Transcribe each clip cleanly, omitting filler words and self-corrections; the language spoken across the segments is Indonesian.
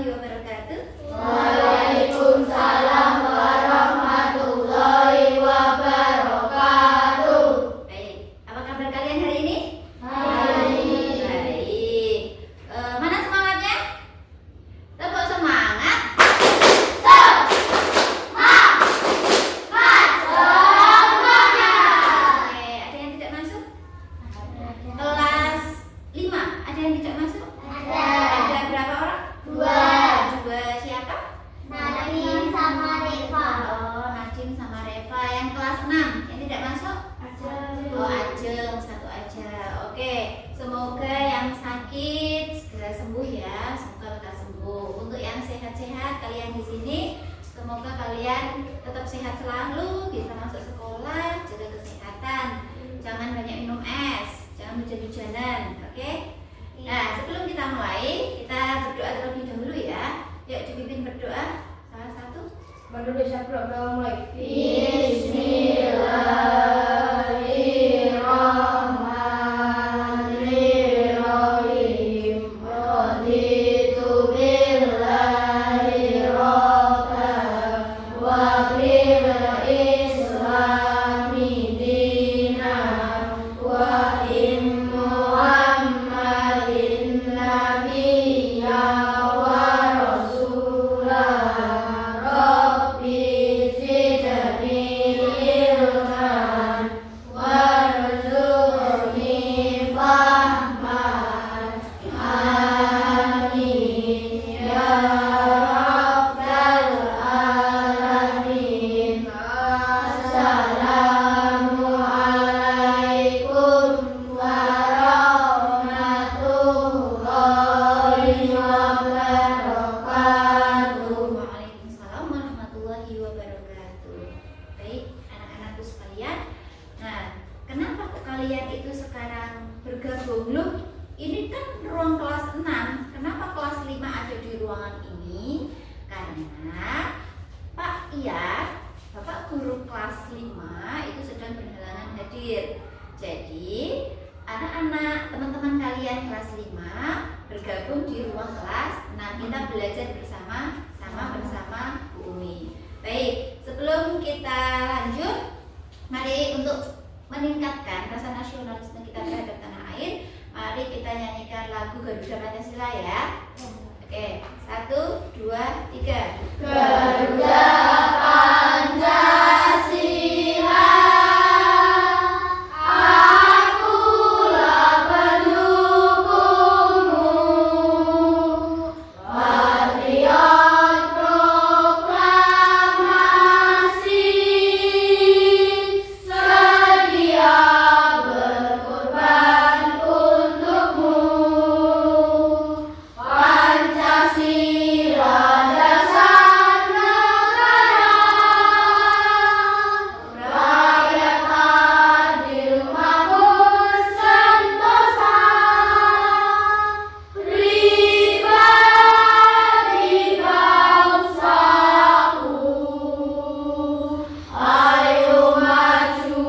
warahmatullahi wabarakatuh. Waalaikumsalam warahmatullahi wabarakatuh. Baik, apa kabar kalian hari ini? Baik. Baik. Mana semangatnya? Tepuk semangat. Oke, ada yang tidak masuk? Kelas 5, ada yang tidak masuk? Ada berapa orang? Dua. Dua siapa? Nadine sama Reva. Oh, Najim sama Reva. Yang kelas 6 yang tidak masuk? Oh, Ajeng, satu aja. Oke, semoga yang sakit segera sembuh ya. Semoga lekas sembuh. Untuk yang sehat-sehat kalian di sini, semoga kalian tetap sehat selalu, bisa masuk sekolah, jaga kesehatan. Jangan banyak minum es, jangan hujan-hujanan, oke? Nah, sebelum kita mulai, kita berdoa terlebih dahulu ya. Yuk dipimpin berdoa. Salah satu. Baru bisa mulai. Bismillahirrahmanirrahim. Raditu billahi rabban wa bil islami dinan wa in Muhammadin nabiyya wa rasulah. Rabbi zidni ilman warzuqni fahman. Amin ya rabbal alamin. Assalamualaikum warahmatullahi wabarakatuh. Waalaikumsalam warahmatullahi wabarakatuh. Baik, anak-anakku sekalian. Nah, kenapa kok kalian itu sekarang bergabung? Loh, ini kan ruang kelas 6. Kenapa kelas 5 ada di ruangan ini? Karena Pak Iya, Bapak guru kelas 5 itu sedang berhalangan hadir. Jadi, anak-anak, teman-teman kalian kelas 5 bergabung di ruang kelas 6. Kita belajar bersama Bu Umi. Baik, sebelum kita lanjut, mari untuk meningkatkan rasa nasionalisme kita terhadap tanah air, mari kita nyanyikan lagu Garuda Pancasila ya. Oke, 1, 2, 3. Garuda Pancasila, akulah pendukungmu. Patriot proklamasi, sedia berkorban untukmu. Pancasila dasar negara, rakyat adil makmur sentosa, pribadi bangsaku. Ayo maju,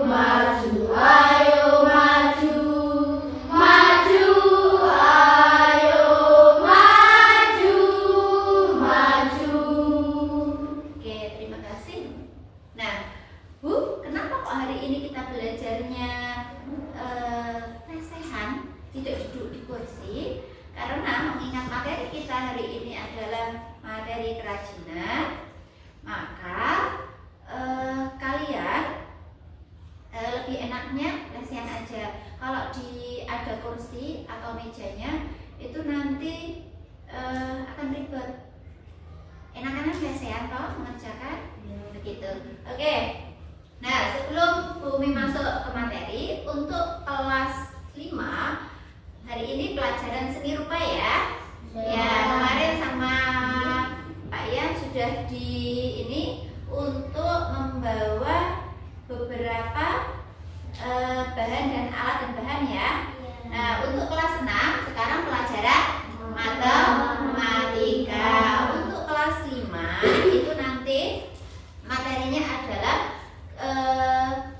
maju, ayo maju, maju, ayo maju, maju. Oke, terima kasih. Nah, Bu, kenapa kok hari ini kita belajarnya lesehan, tidak duduk di kursi? Karena mengingat materi kita hari ini adalah materi kerajinan, maka kalian lebih enaknya lesehan aja. Kalau ada kursi atau mejanya, itu nanti akan ribet. Enak-enak lesehan toh mengerjakan begitu. Oke. Nah, sebelum Bu Umi masuk ke materi, untuk kelas 5 hari ini pelajaran seni rupa ya. Ya, kemarin sama Pak Ian sudah di ini untuk membawa beberapa bahan dan alat dan bahan ya. Nah, untuk kelas 6 sekarang pelajaran matematika. Untuk kelas 5 itu nanti materinya adalah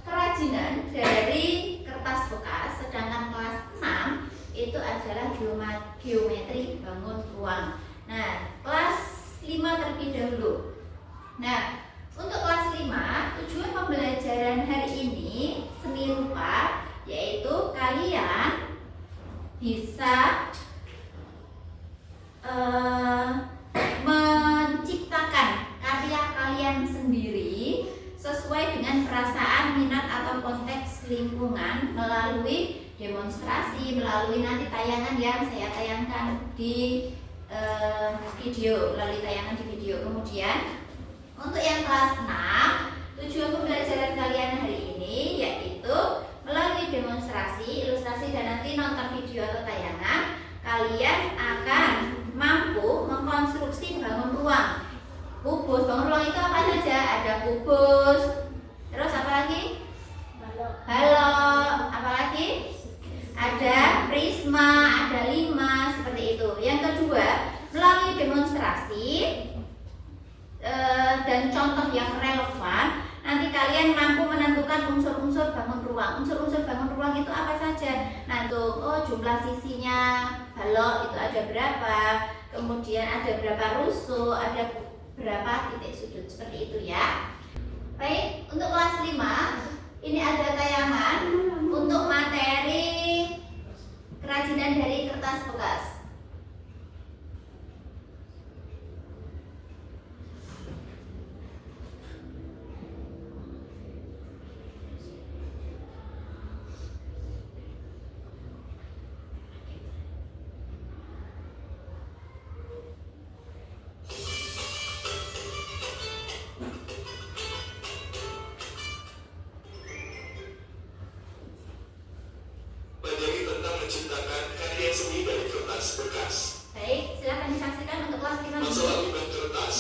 kerajinan dari kertas bekas, sedangkan kelas 6 itu adalah geometri bangun ruang. Nah, kelas 5 terlebih dahulu. Nah, untuk kelas 5, tujuan pembelajaran hari ini seni rupa, yaitu kalian bisa menciptakan karya kalian sendiri sesuai dengan perasaan, minat, atau konteks lingkungan melalui demonstrasi, melalui nanti tayangan yang saya tayangkan di video, melalui tayangan di video. Kemudian untuk yang kelas 6, tujuan pembelajaran kalian hari ini yaitu melalui demonstrasi, ilustrasi, dan nanti nonton video atau tayangan, kalian akan mampu mengkonstruksi bangun ruang. Kubus, bangun ruang itu apa saja? Ada kubus, terus apa lagi? Balok, apa lagi? Ada prisma, ada lima, seperti itu. Yang kedua, melalui demonstrasi dan contoh yang relevan, nanti kalian mampu menentukan unsur-unsur bangun ruang. Unsur-unsur bangun ruang itu apa saja? Nah, untuk jumlah sisinya balok itu ada berapa, kemudian ada berapa rusuk, ada berapa titik sudut, seperti itu ya. Baik, untuk kelas 5 ini ada tayangan untuk materi kerajinan dari kertas bekas. Menciptakan karya seni dari kertas bekas. Baik, silakan disaksikan untuk kelas 5. Masalah limbah kertas.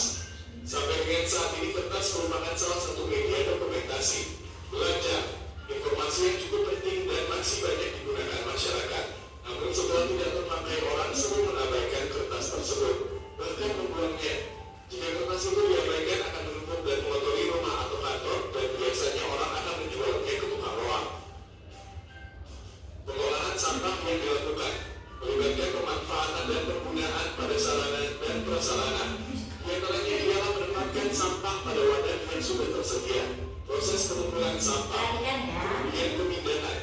Sampai dengan saat ini kertas merupakan salah satu media dokumentasi, belajar, informasi yang cukup penting dan masih banyak digunakan masyarakat. Namun setelah tidak terpakai, orang sering mengabaikan kertas tersebut, bahkan membuangnya. Jika kertas itu diabaikan akan menumpuk dan mengotori rumah atau kantor, dan biasanya orang akan menjualnya ke tukang loak. Pengolahan sampah yang dilakukan melibatkan pemanfaatan dan penggunaan pada sarana dan prasarana. Di antaranya ialah menempatkan sampah pada wadah yang sudah tersedia, proses penumpukan sampah, kemudian pemindahan,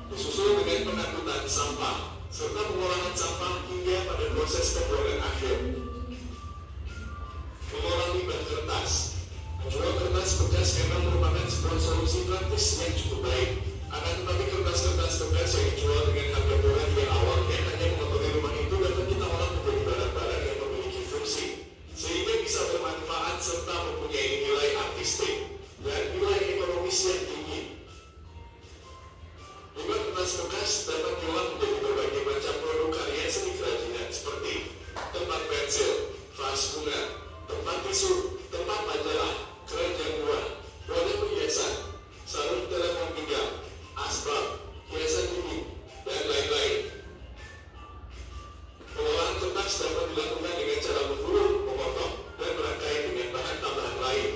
disusul dengan pengangkutan sampah, serta pengolahan sampah hingga pada proses pembuangan akhir. Mengolah limbah kertas. Menjual kertas bekas memang merupakan sebuah solusi praktis yang cukup baik. Akan tetapi kertas-kertas bekas yang dijual dengan harga murah di awalnya hanya mengotori rumah itu dan kita olah menjadi barang-barang yang memiliki fungsi, sehingga bisa bermanfaat serta mempunyai nilai artistik dan nilai ekonomis yang tinggi. Limbah kertas bekas dapat diolah menjadi berbagai macam produk karya seni kerajinan seperti tempat pensil, vas bunga, tempat tisu, tempat majalah, keranjang buah, wadah perhiasan, sarung telepon genggam, asbak, hiasan dinding, dan lain-lain. Pengolahan kertas dapat dilakukan dengan cara menggulung, memotong, dan merangkai dengan bahan tambahan lain.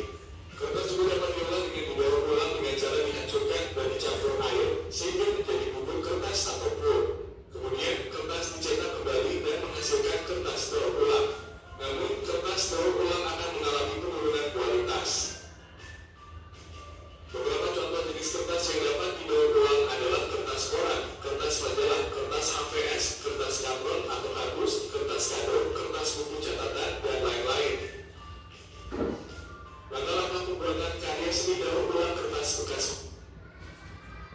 Kertas juga dapat diolah dengan didaur ulang dengan cara dihancurkan dan dicampur air sehingga menjadi bubuk kertas atau pur. Kemudian kertas dicetak kembali dan menghasilkan kertas daur ulang. Namun kertas daur ulang akan mengalami penurunan kualitas. Beberapa contoh jenis kertas yang dapat didaur ulang adalah kertas koran, kertas majalah, kertas HVS, kertas karton atau kardus, kertas kado, kertas buku catatan, dan lain-lain. Langkah-langkah pembuatan karya seni daur ulang kertas bekas.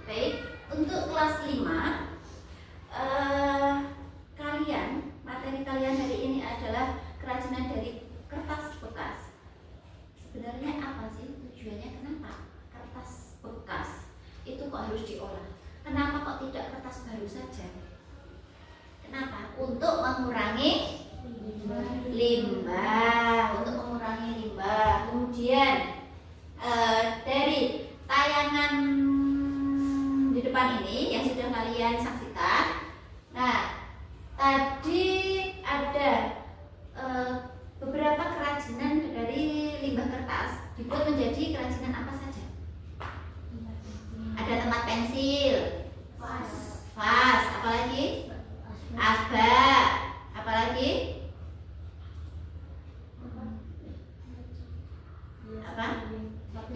Baik, untuk kelas 5 materi kalian hari ini adalah kerajinan dari kertas bekas. Sebenarnya apa sih tujuannya? Kenapa kertas bekas itu kok harus diolah? Kenapa kok tidak kertas baru saja? Kenapa? Untuk mengurangi limbah, untuk mengurangi limbah. Kemudian dari tayangan di depan ini yang sudah kalian saksikan, nah tadi ada beberapa kerajinan dari limbah kertas dibuat menjadi kerajinan apa saja? Ada tempat pensil, vas, apalagi? Asbak, apalagi?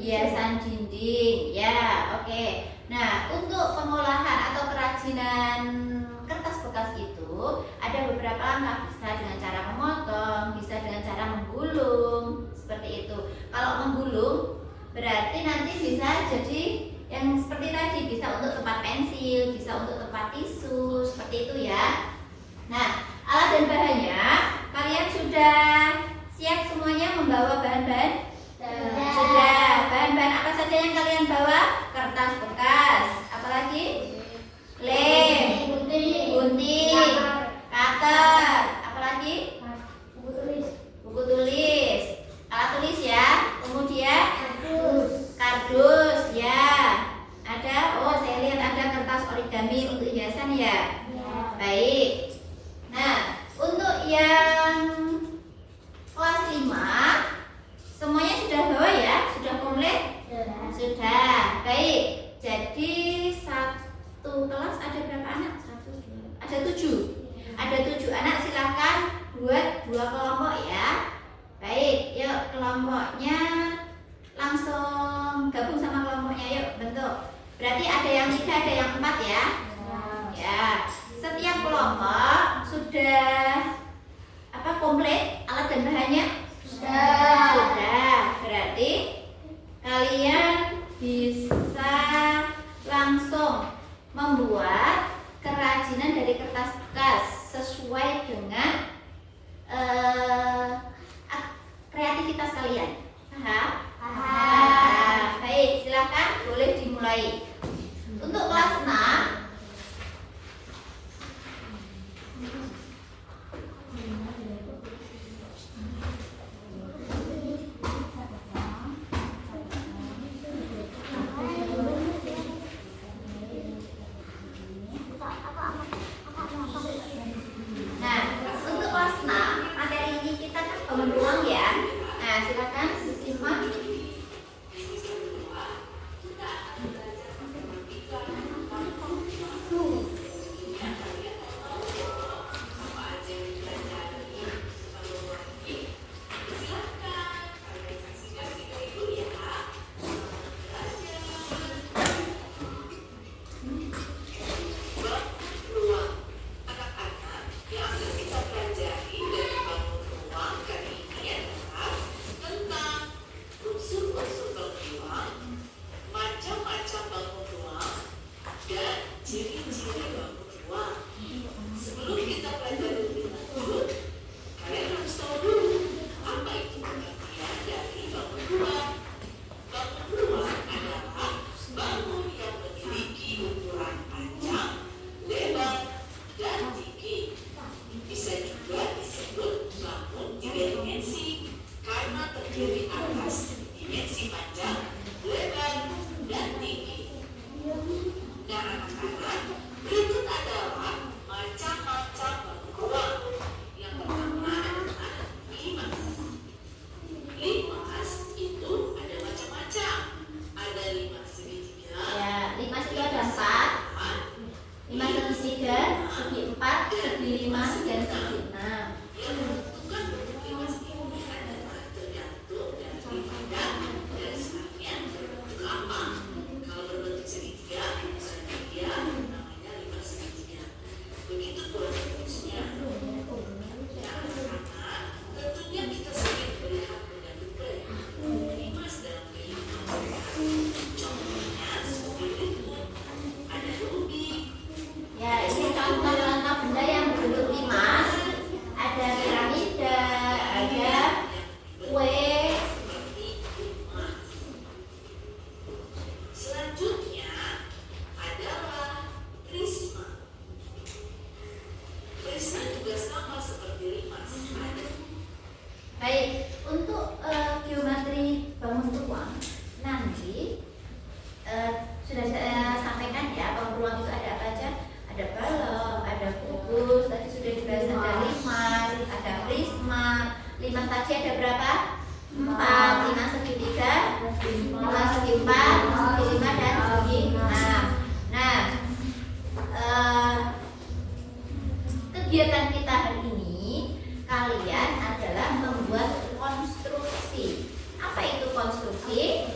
hiasan dinding. Ya, oke. Nah, untuk pengolahan atau kerajinan kertas bekas itu ada beberapa langkah. Bisa dengan cara memotong, bisa dengan cara menggulung, seperti itu. Kalau menggulung berarti nanti bisa jadi yang seperti tadi, bisa untuk tempat pensil, bisa untuk tempat tisu, seperti itu ya. Nah, alat dan bahannya kalian sudah siap semuanya membawa bahan-bahan? Sudah. Bahan-bahan apa saja yang kalian bawa? Kertas bekas, apalagi? Lem, gunting, cutter, apalagi? Buku tulis, alat tulis ya. Kemudian kardus ya. Ada, oh saya lihat ada kertas origami untuk hiasan ya. Baik. Nah, untuk yang kelas 5 semuanya sudah bawa ya? Sudah komplit? Sudah. Baik. Jadi satu kelas ada berapa anak? Ada 7. Ada 7 anak, silahkan buat 2 kelompok ya. Baik, yuk kelompoknya langsung gabung sama kelompoknya, yuk bentuk. Berarti ada yang 3, ada yang 4 ya. Ya. Setiap kelompok sudah komplit alat dan bahannya? Sudah. Berarti kalian bisa langsung membuat kerajinan dari kertas bekas sesuai dengan kreativitas kalian. Paham? Baik, silakan boleh dimulai. Untuk kelas 6 ruang ya. Nah, silakan disimak. Kegiatan kita hari ini kalian adalah membuat konstruksi. Apa itu konstruksi?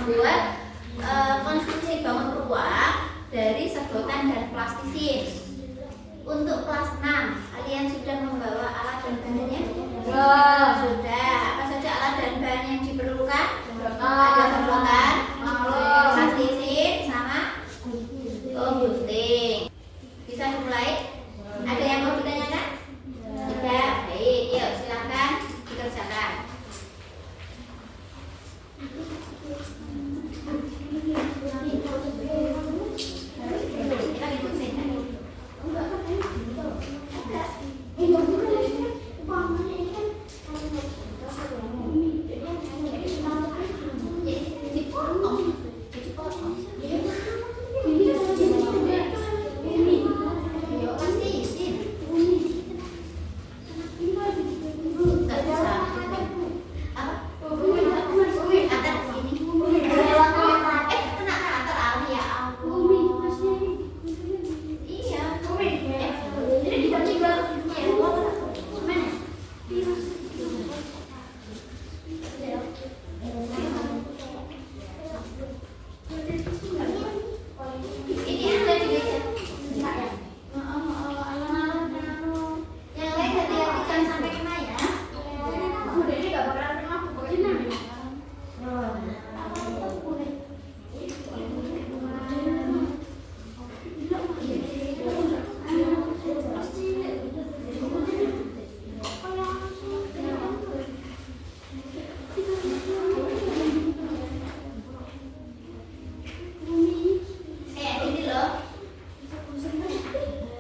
membuat konstruksi bangun ruang dari sedotan dan plastisin. Untuk kelas 6, kalian sudah membawa alat dan bahannya? Sudah. Apa saja alat dan bahan yang diperlukan? Ada sedotan, plastisin, sama gunting. Bisa dimulai? Ada yang mau ditanyakan? Tidak. Baik, yuk silahkan dikerjakan. Kita ikut saja.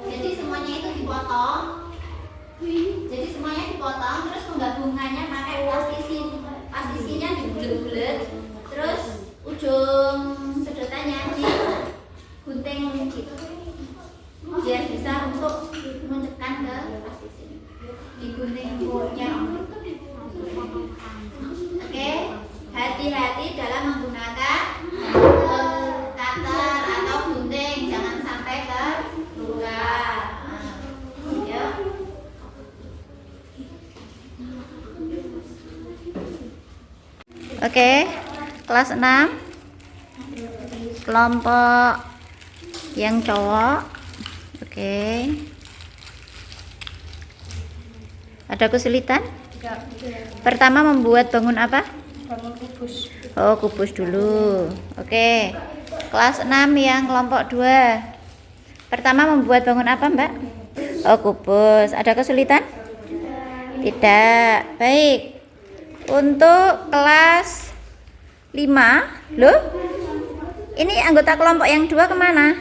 Jadi semuanya dipotong, terus penggabungannya pakai plastisinnya dibulet-bulet, terus ujung sedotannya digunting gitu, biar bisa untuk mencekan ke plastisin. Digunting bolnya. Oke, hati-hati dalam menggunakan cutter atau gunting, jangan sampai terluka. Oke, kelas 6 kelompok yang cowok. Oke. Ada kesulitan? Pertama membuat bangun apa? Bangun kubus. Oh, kubus dulu. Oke. Kelas 6 yang kelompok 2. Pertama membuat bangun apa, Mbak? Oh, kubus. Ada kesulitan? Tidak. Baik. Untuk kelas 5, loh, ini anggota kelompok yang 2 kemana?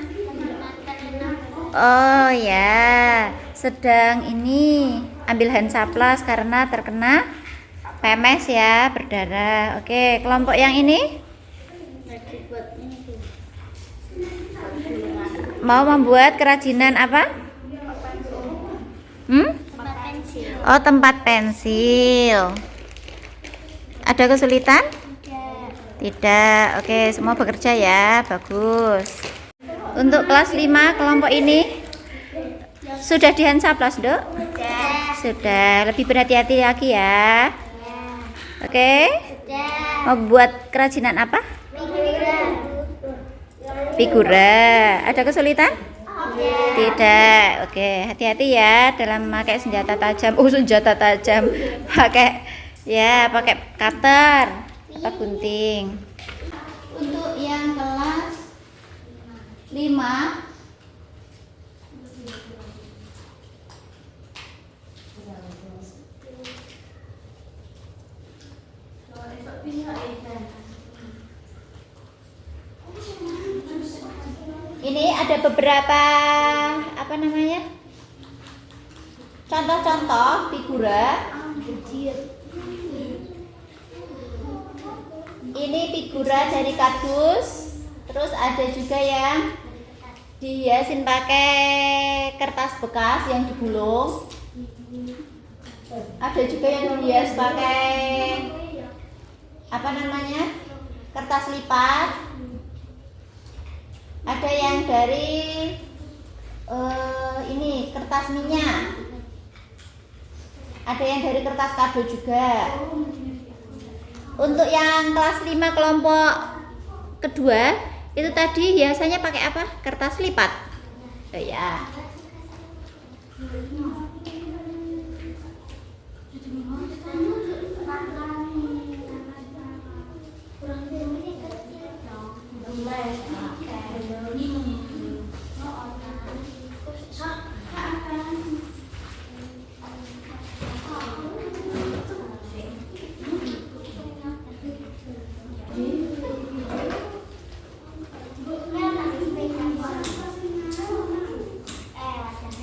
Oh ya, sedang ini ambil Hansaplast karena terkena PMS ya, berdarah. Oke, kelompok yang ini mau membuat kerajinan apa? Oh, tempat pensil. Ada kesulitan? Tidak. Oke, semua bekerja ya. Bagus. Untuk kelas 5 kelompok ini sudah di Hansaplast, Dok? Sudah. Lebih berhati-hati lagi ya. Oke. Mau buat kerajinan apa? Figura. Ada kesulitan? Tidak. Oke, hati-hati ya dalam memakai senjata tajam. Oh, senjata tajam. Pakai cutter atau gunting. Untuk yang kelas 5 ini ada beberapa contoh-contoh figura. Ini figura dari kardus, terus ada juga yang dihiasin pakai kertas bekas yang digulung. Ada juga yang dihias pakai kertas lipat. Ada yang dari ini kertas minyak. Ada yang dari kertas kado juga. Untuk yang kelas 5 kelompok kedua itu tadi biasanya pakai apa? Kertas lipat. Oh ya.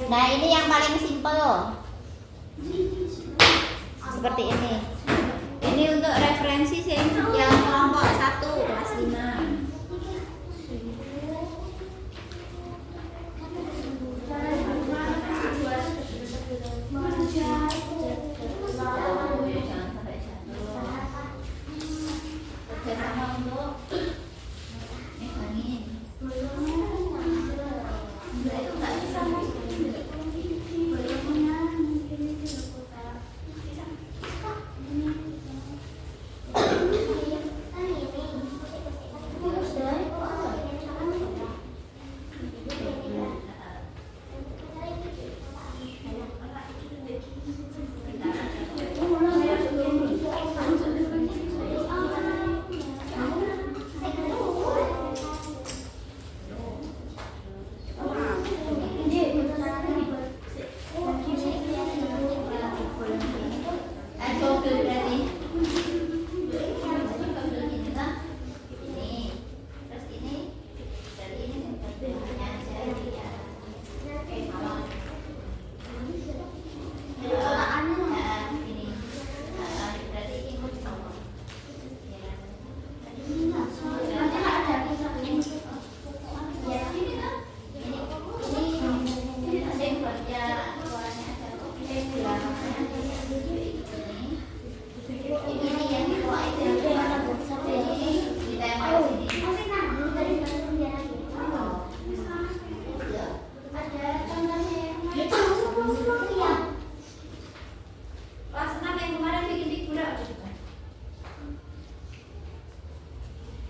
Nah, ini yang paling simple. Seperti ini. Ini untuk referensi yang kelompok 1 kelas 5.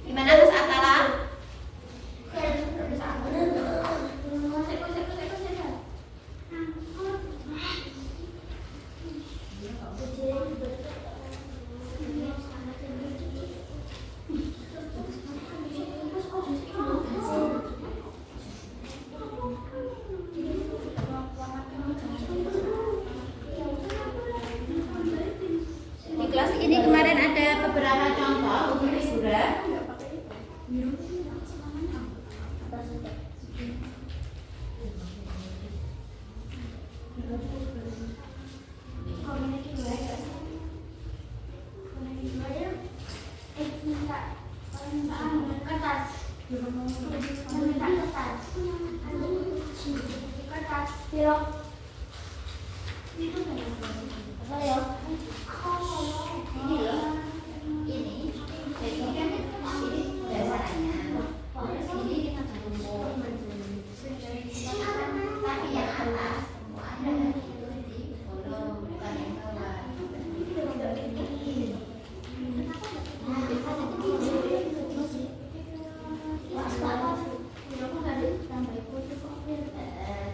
Gimana Mas Atala? Di kelas ini kemarin ada beberapa contoh untuk liburan.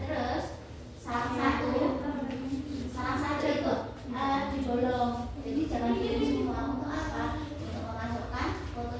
Terus salah satu itu dibolong. Jadi jangan kirim semua. Untuk apa? Untuk memasukkan foto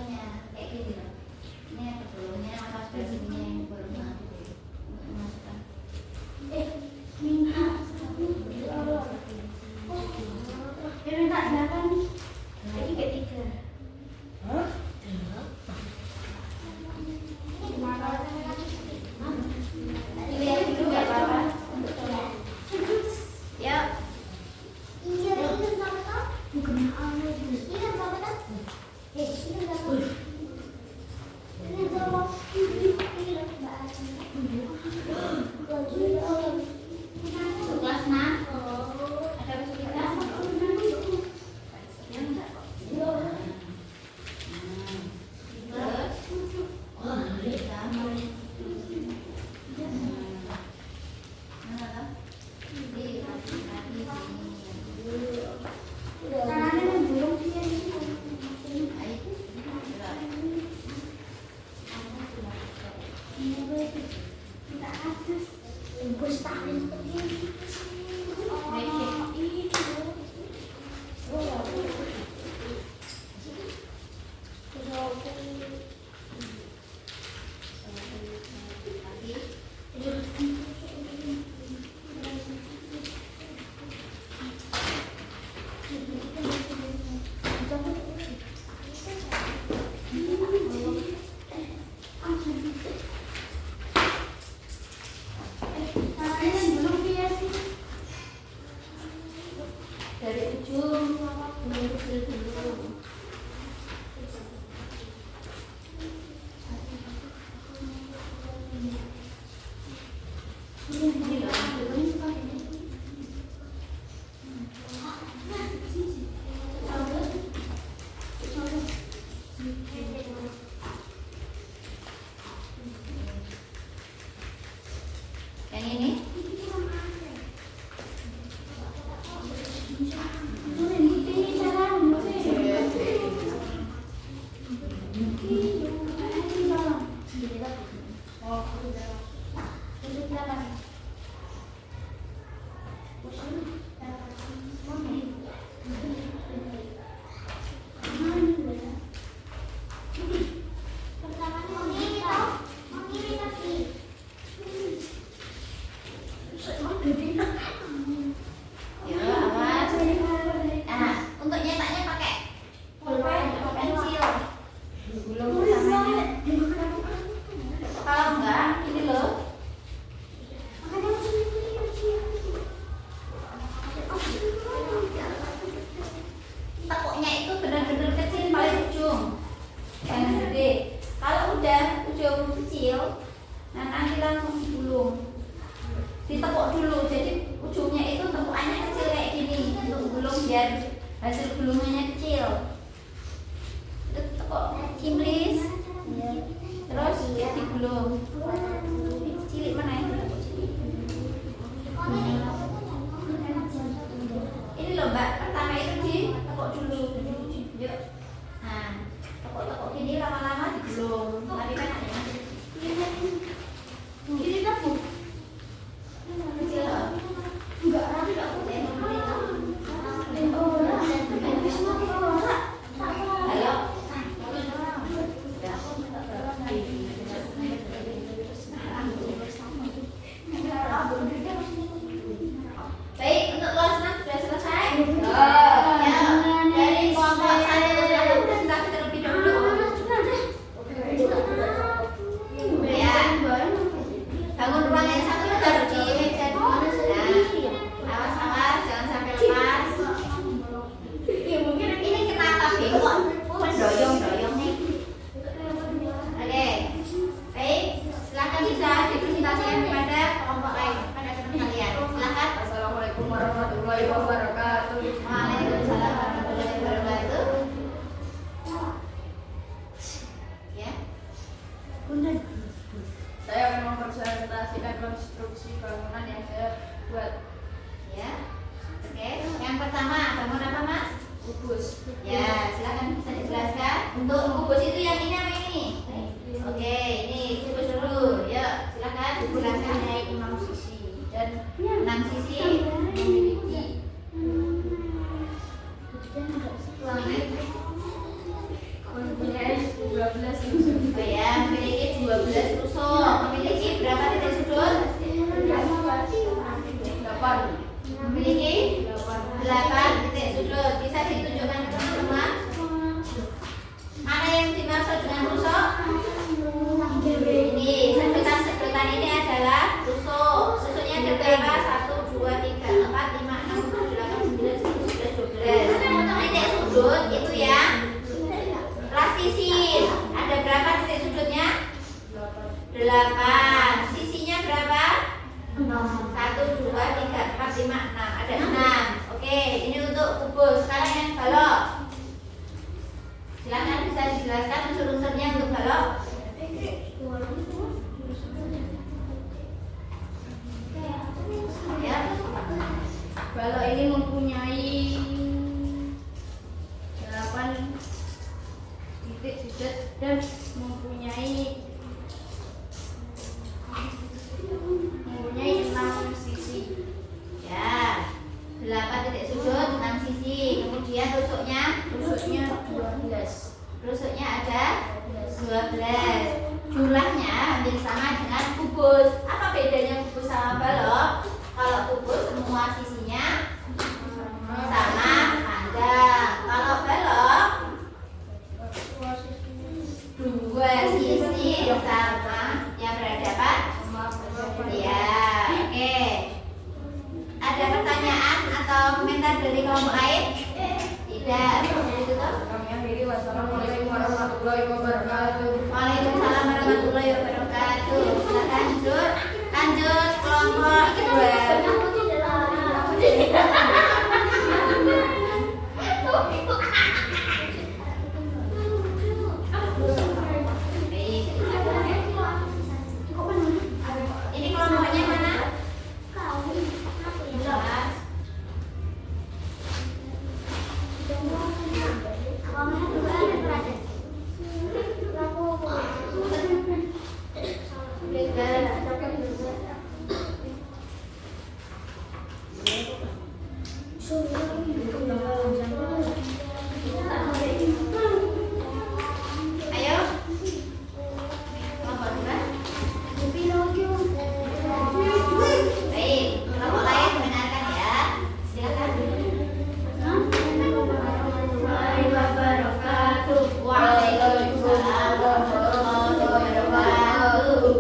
Dari ujung belum kecil dulu. Ini loh, yang ini ya awas. Nah, untuk nyetaknya pakai pulpen atau pensil. Gulung pertamanya. Kalau enggak, ini loh. Tekuknya itu benar-benar kecil paling ujung, jangan gede. Kalau udah ujung kecil, nah nanti langsung digulung. Ditekuk dulu, jadi ujungnya itu tekukannya kecil kayak gini untuk gulung biar hasil gulungannya kecil. Itu tekuk cimlis, terus ya digulung. Cilik mana ya? Ini loh mbak, pertama itu ditekuk dulu. Yuk, nah tekuk gini lama-lama digulung. Tapi kan ada yang ini tepuk. Enggak rapi aku baik, untuk kelas 6 sudah selesai. Ya, dari kelompok 1 sudah presentasi terlebih dahulu. Ya, bangun ruang yang satu taruh di meja dulu. Nah, awas-awas jangan sampai lepas. Ini kenapa bengkok? Mendoyong-doyong nih. Oke, baik. Silakan bisa dipresentasikan kepada kelompok lain, pada teman kalian. Silakan. Assalamualaikum warahmatullahi wabarakatuh. Waalaikumsalam warahmatullahi wabarakatuh. Ya. Saya akan mempresentasikan konstruksi bangunan yang saya buat. Ya. Oke. Yang pertama, bangun apa, Mas? Kubus. Ya, silakan bisa dijelaskan. Untuk kubus itu yang ini apa ini? Oke, ini kubus dulu. Ya, silakan dijelaskan. Mempunyai 6 sisi dan 6 sisi. memiliki mempunyai 12 sudut. Oh ya, memiliki 12 tusuk. Memiliki berapa titik sudut? 8. Memiliki 8 titik sudut. Bisa ditunjukkan ke teman-teman? Mana yang dimaksud dengan tusuk? Ini sedotan ini adalah tusuk. Tusuknya ada berapa? 1, 2, 3, 4, 5, 6, 7, 8, 9, 10, 11, 12. Titik sudut itu yang plastisin. Ada berapa titik sudutnya? 8. Sisinya berapa? 1, 2, 3, 4, 5, 6. Ada 6. Oke, ini untuk kubus. Sekarang yang balok. Silakan bisa dijelaskan unsur-unsurnya untuk balok. Ya. Balok ini mempunyai 8 titik sudut dan mempunyai 6 12. Jumlahnya hampir sama dengan kubus. Apa bedanya kubus sama balok? Kalau kubus semua sisinya sama panjang. Kalau balok dua sisi sama yang berhadapan. Ya, oke. Ada pertanyaan atau komentar dari kelompok lain? Tidak. Itu toh. Kami akhiri. Wassalamualaikum warahmatullahi wabarakatuh. Waalaikumsalam warahmatullahi wabarakatuh. Silakan lanjut kelompok kedua. Ini kelompoknya mana? Ayo. Kelompok dua. Baik, kelompok lain mendengarkan ya. Silakan. Warahmatullahi wabarakatuh. Waalaikumsalam warahmatullahi wabarakatuh.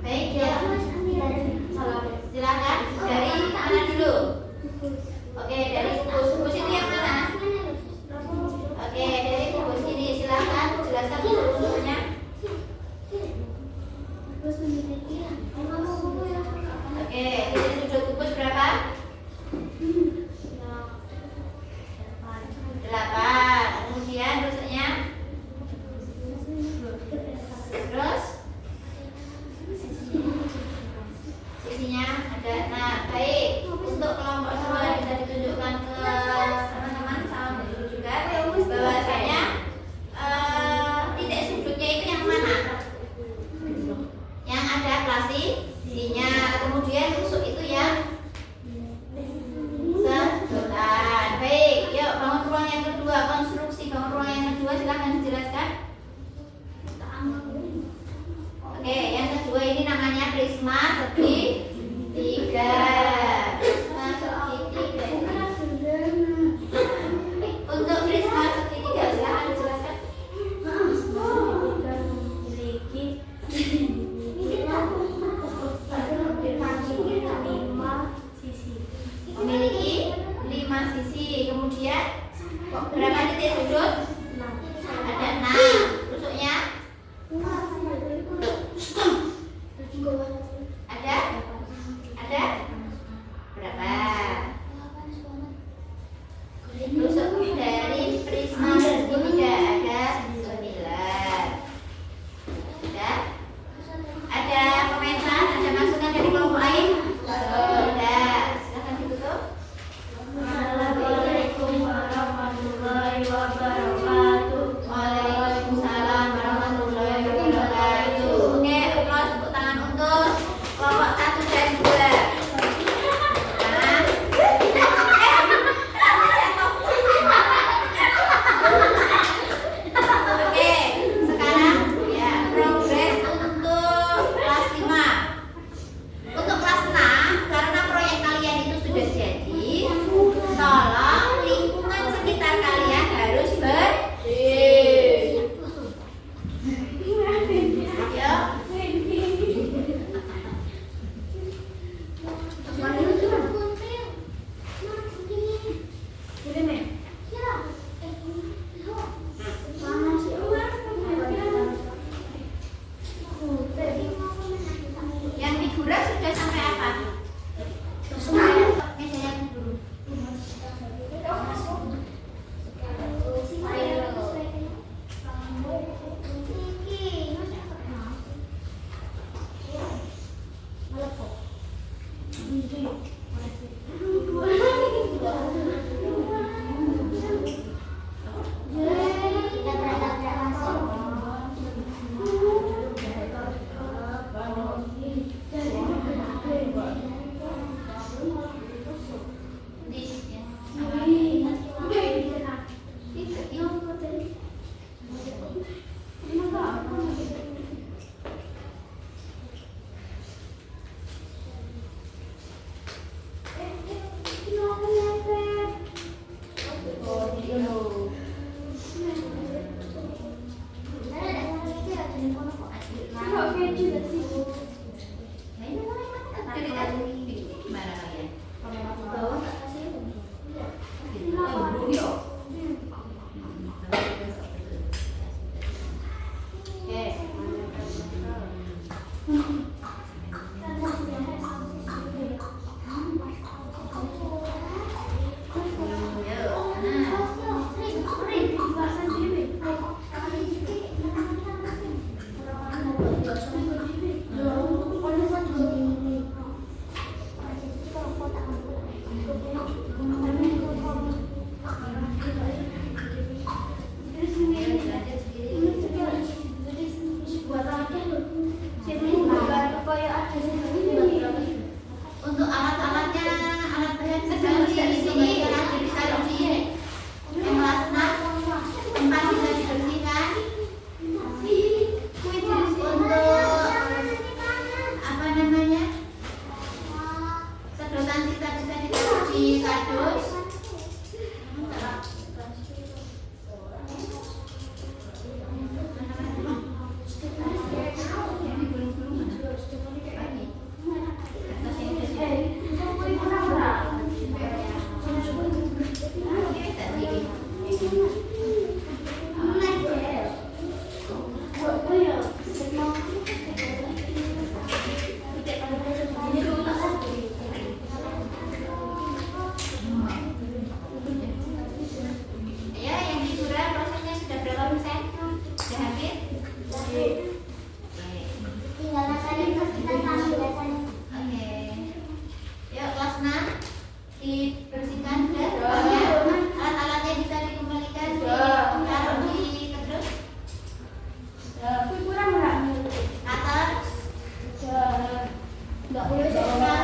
Baik ya. Silakan dari mana dulu? Oke, dari kubus itu yang mana? Oke, dari kubus ini silakan jelaskan kubusnya. Oke, dari sudut kubus berapa? 8. Kemudian rusuknya? Terus? Sisinya ada. Nah, baik. Untuk kelompok 2 bisa ditunjukkan ke teman-teman sama guru juga bahwasanya titik sudutnya itu yang mana? Yang ada plastiknya. Kemudian rusuk itu yang sedotan. Baik, yuk bangun ruang yang kedua. Konstruksi bangun ruang yang kedua silahkan dijelaskan. Oke, yang kedua ini namanya prisma segitiga. Prisma segitiga. Untuk prisma segitiga silahkan dijelaskan. Untuk alat-alatnya, alat berat bisa di sini, bisa di yang kelas 6, tempat bisa dibersihkan. Untuk apa namanya, sedotan sisa bisa ditaruh di kardus. Ya, yang di Surah prosesnya sudah berapa persen? Sudah hampir? Oke. Yuk, kelas 6 dibersihkan sudah semuanya. Alat-alatnya bisa dikembalikan, ditaruh di kardus. Cutter. Nggak boleh sekarang.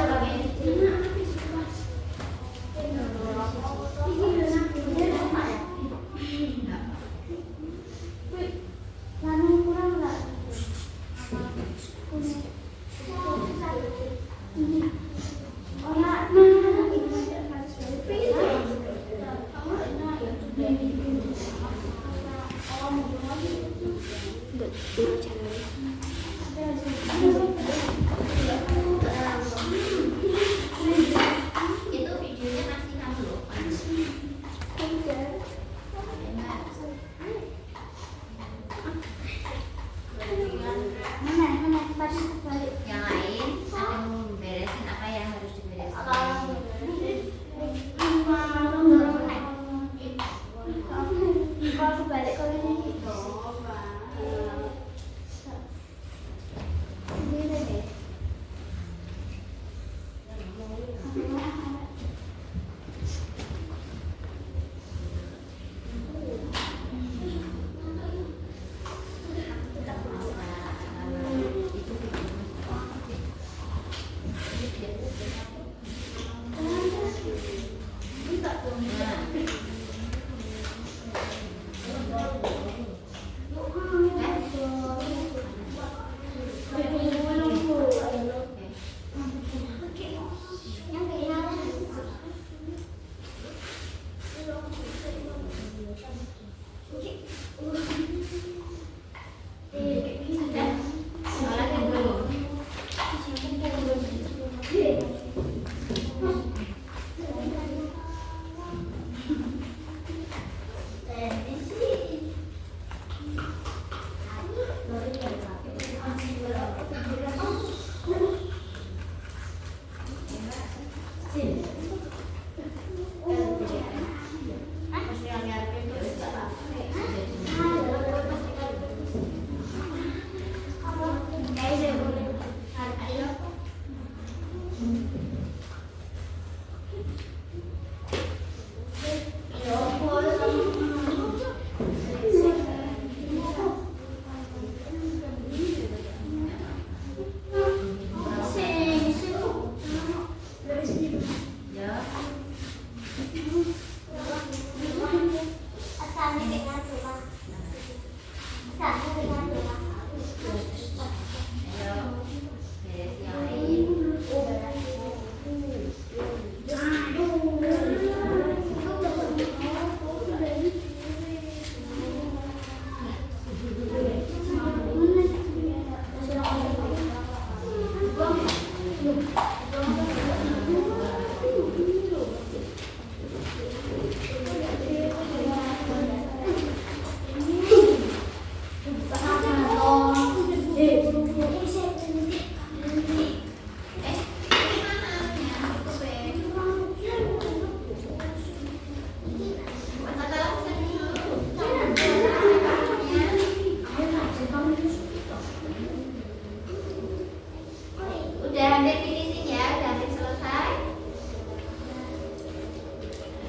Udah hampir finishing ya, udah hampir selesai.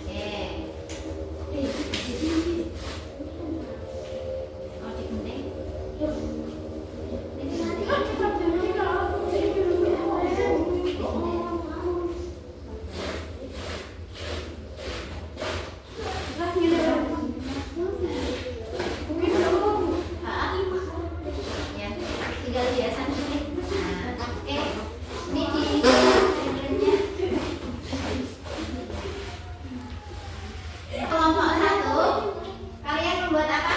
Oke. Oh, digunting. Ya, tinggal hiasan ini. Nah, oke. Ini di kelompok 1 kalian membuat apa?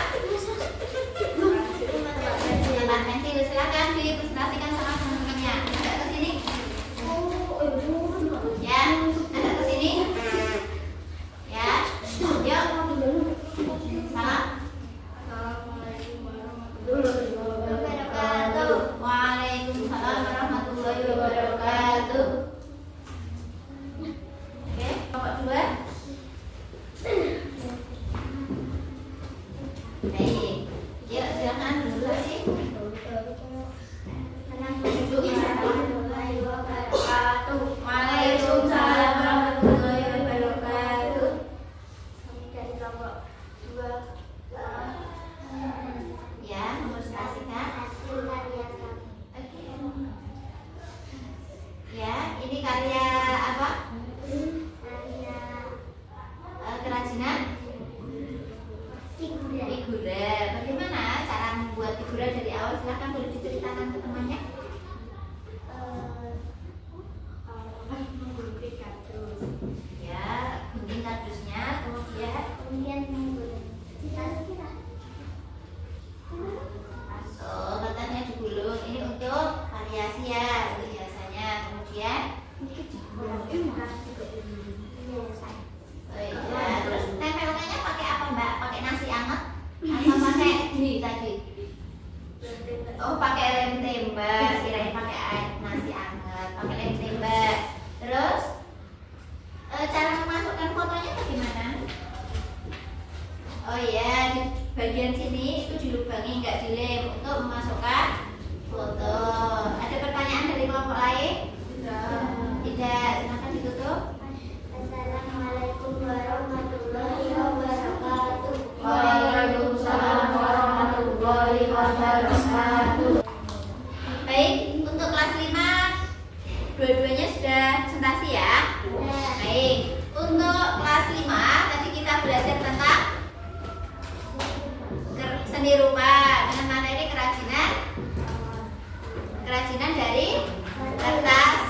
Tempat pensil, silakan dipresentasikan sama teman-temannya. Agak ke sini. Ya, agak ke sini. Ya, yuk. Salam. Wabarakatuh. Waalaikumsalam warahmatullahi wabarakatuh. Oke, kelompok 2. Baik. Yuk, silakan presentasi. Waalaikumsalam warahmatullahi wabarakatuh. Ya, mempresentasikan. Oke. Ya, ini karya apa? Kerajinan figura. Bagaimana cara membuat figura dari awal? Silakan boleh diceritakan ke temannya. Ya, gunting kardusnya, kemudian masuk, katanya digulung. Ini untuk variasi ya, untuk hiasannya. Kemudian oh iya, terus tempelnya pakai apa Mbak? Pakai nasi anget atau pakai ini tadi? Oh, pakai lem tembak. Kirain pakai nasi anget, pakai lem tembak. Terus cara memasukkan fotonya bagaimana? Oh iya, di bagian sini itu dilubangi, nggak dilem, untuk memasukkan foto. Ada pertanyaan dari kelompok lain? Tidak, silakan ditutup. Assalamualaikum warahmatullahi wabarakatuh. Waalaikumsalam warahmatullahi wabarakatuh. Baik, untuk kelas 5 dua-duanya sudah presentasi ya. Baik, untuk kelas 5 tadi kita belajar tentang seni rupa dengan materi kerajinan dari kertas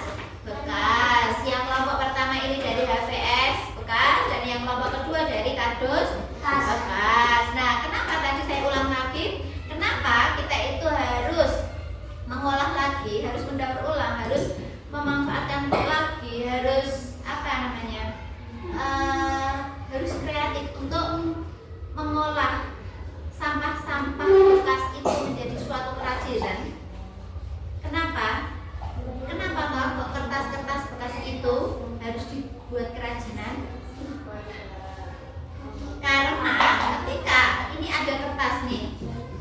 bekas. Yang kelompok pertama ini dari HVS bekas dan yang kelompok kedua dari kardus bekas. Nah, kenapa tadi saya ulang lagi? Kenapa kita itu harus mengolah lagi, harus mendaur ulang, harus memanfaatkan lagi, harus apa namanya? Harus kreatif untuk mengolah sampah-sampah bekas itu menjadi suatu kerajinan. Kenapa? Kenapa kok kertas-kertas bekas itu harus dibuat kerajinan? Karena ketika ini ada kertas nih,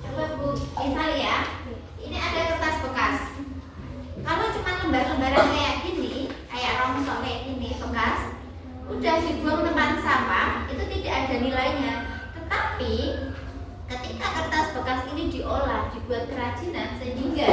coba Bu Isal ya, ini ada kertas bekas. Kalau cuma lembar-lembaran kayak gini, kayak rongsok kayak gini bekas, udah dibuang tempat sampah, itu tidak ada nilainya. Tetapi ketika kertas bekas ini diolah, dibuat kerajinan sehingga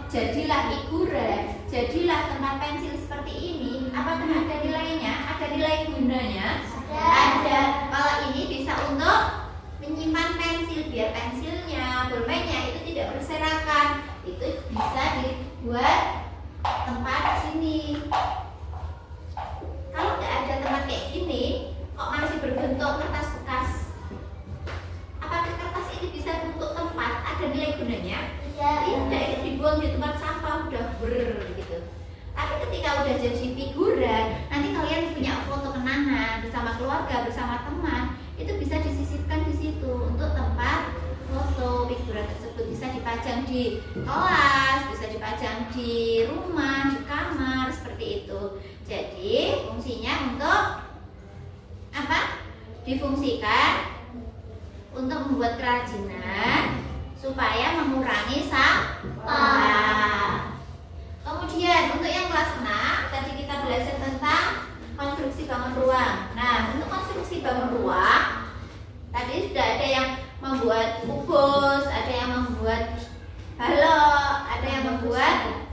jadilah figura, jadilah tempat pensil seperti ini, apakah ada nilainya? Ada nilai gunanya? Ada. Kalau ini bisa untuk menyimpan pensil, biar pensilnya, bermainnya itu tidak berserakan. Itu bisa dibuat tempat sini. Kalau nggak ada tempat kayak gini, kok masih berbentuk kertas bekas? Apakah kertas ini bisa bentuk tempat? Ada nilai gunanya? Tidak, itu dibuang di tempat sampah udah gitu. Tapi udah jadi figuran, nanti kalian punya foto kenangan bersama keluarga, bersama teman, itu bisa disisipkan di situ untuk tempat foto figuran tersebut. Bisa dipajang di kelas, bisa dipajang di rumah, di kamar, seperti itu. Jadi fungsinya untuk apa? Difungsikan untuk membuat kerajinan supaya mengurangi sampah. Kemudian untuk yang kelas 6 tadi kita belajar tentang konstruksi bangun ruang. Nah, untuk konstruksi bangun ruang tadi sudah ada yang membuat kubus, ada yang membuat balok, ada yang membuat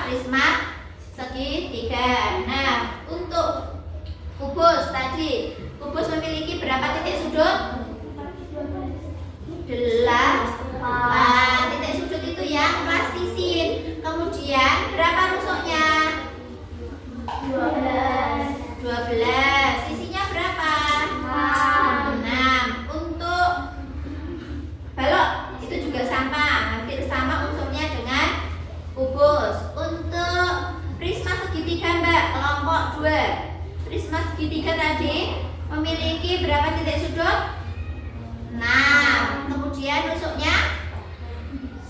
prisma segitiga. Nah, untuk kubus tadi, kubus memiliki berapa titik sudut? 8 titik sudut itu yang plastisin. Kemudian berapa rusuknya? 12. Sisinya berapa? 6. Untuk balok itu juga sama, hampir sama unsurnya dengan kubus. Untuk prisma segitiga Mbak, kelompok 2. Prisma segitiga tadi memiliki berapa titik sudut? 6. Kemudian rusuknya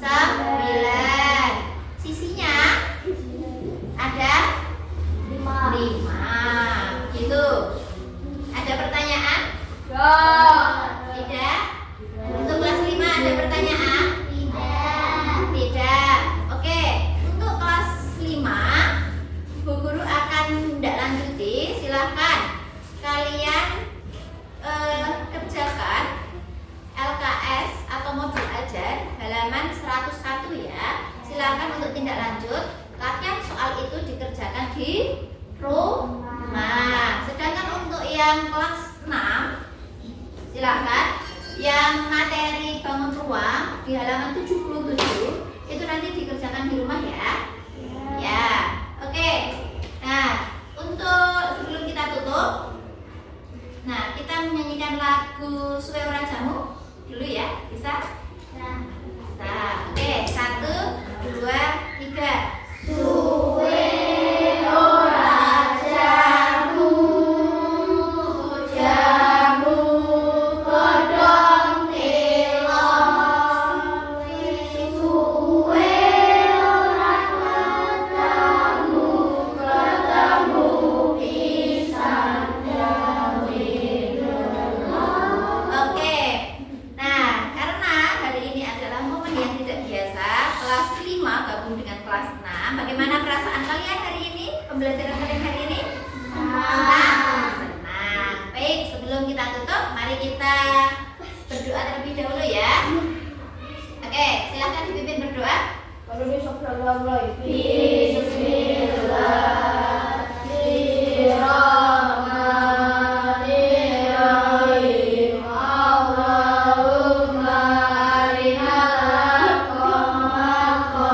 9. Sisinya ada 5. Gitu. Ada pertanyaan? Tidak. Untuk kelas 5 ada pertanyaan? Tidak. Oke. Untuk kelas 5 Bu Guru akan tidak lanjuti. Silahkan kalian kerjakan LKS atau modul ajar halaman 101 ya. Silakan untuk tindak lanjut. Latihan soal itu dikerjakan di rumah. Sedangkan untuk yang kelas 6 silakan yang materi bangun ruang di halaman 77 itu nanti dikerjakan di rumah ya. Ya. Oke. Nah, untuk sebelum kita tutup, nah, kita menyanyikan lagu Suwe Ora Jamu dulu ya, bisa? Bisa. Oke, 1, 2, 3. Suwe ora jamu, jamu godhong telo. Suwe ora ketemu, ketemu pisan gawe delo. Oke. Nah, karena hari ini adalah momen yang tidak biasa, kelas 5 gabung dengan kelas 6. Bagaimana perasaan kalian hari ini? Pembelajaran kalian hari ini? Senang. Baik, sebelum kita tutup, mari kita berdoa terlebih dahulu ya. Oke, silakan dipimpin berdoa. Bismillahirrahmanirrahim. Allahumma arinal haqqa haqqa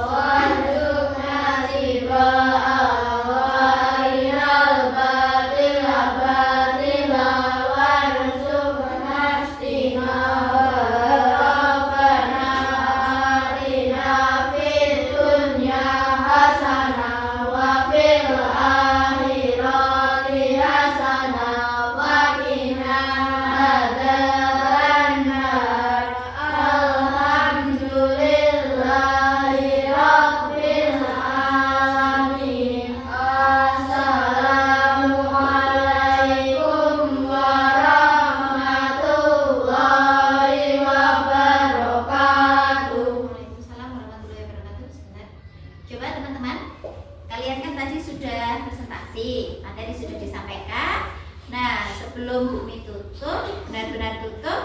warzuqna tibaa wa arinal batila batila warzuqna ijtinaba. Rabbana atina fid dunya hasanah wa fil akhirati hasanah wa qina adzabannar. Alhamdulillahi rabbil alamin. Assalamualaikum warahmatullahi wabarakatuh. Waalaikumsalam warahmatullahi wabarakatuh. Sebentar. Coba teman-teman, kalian kan tadi sudah presentasi, materi sudah disampaikan. Nah, sebelum Bumi tutup, benar-benar tutup,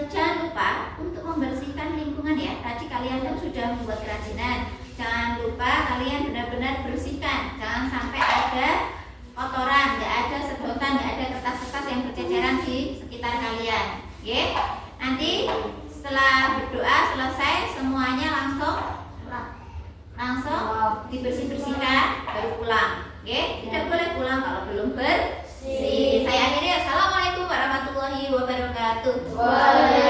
jangan lupa untuk membersihkan lingkungan ya. Tadi kalian kan sudah membuat kerajinan. Jangan lupa kalian benar-benar bersihkan. Jangan sampai ada kotoran, nggak ada sedotan, nggak ada kertas-kertas yang berceceran di sekitar kalian. Oke? Nanti setelah berdoa selesai, semuanya langsung dibersih-bersihkan baru pulang. Oke? Tidak boleh pulang kalau belum bersih. Saya akhiri. Assalamualaikum warahmatullahi wabarakatuh. Waalaikumsalam.